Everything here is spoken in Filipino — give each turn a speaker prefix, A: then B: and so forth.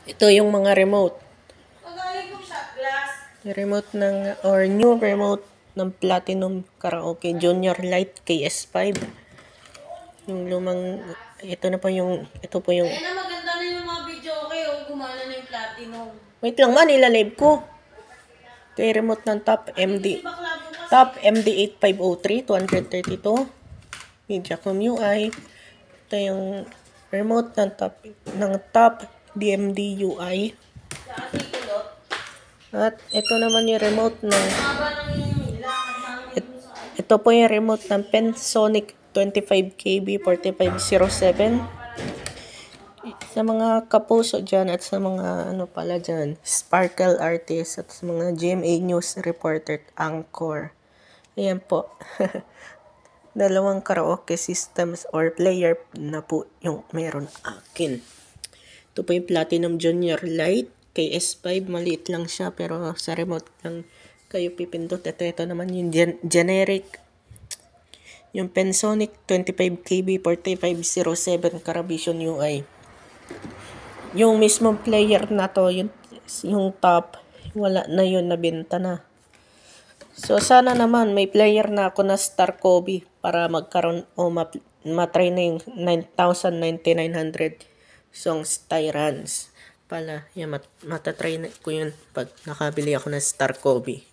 A: Ito yung mga remote.
B: Magaling po shot glass.
A: Remote ng, or new remote ng Platinum Karaoke Junior Lite KS5. Yung lumang, ito po yung,
B: Ayan na, maganda na yung mga video kayo. Gumana na yung platinum.
A: wait lang man, ilalive ko. Ito yung remote ng
B: Kasi bakla po kasi.
A: Top MD8503, 232. Mediacom UI. Ito yung remote ng top DMD UI.
B: Kasi kulot.
A: At ito naman yung remote ng,
B: Haba ng lakad namin dun sa
A: ito po yung remote ng Pensonic 25KB 4507. Sa mga kapuso dyan at sa mga ano pala dyan, Sparkle Artist at sa mga GMA News Reporter Anchor. Ayan po. Dalawang karaoke systems or player na po yung meron akin. Ito po yung Platinum Junior Lite KS5. Maliit lang siya pero sa remote lang kayo pipindot. Ito naman yung generic. Yung Pensonic 25KB 4507 Caravision UI. Yung mismong player na to, yung top, wala na yun, nabenta na. So, sana naman may player na ako na Star Kobe para magkaroon o matry na yung 9,9900 songs Tyrants. Pala, yan, matatry na ko yun pag nakabili ako ng Star Kobe.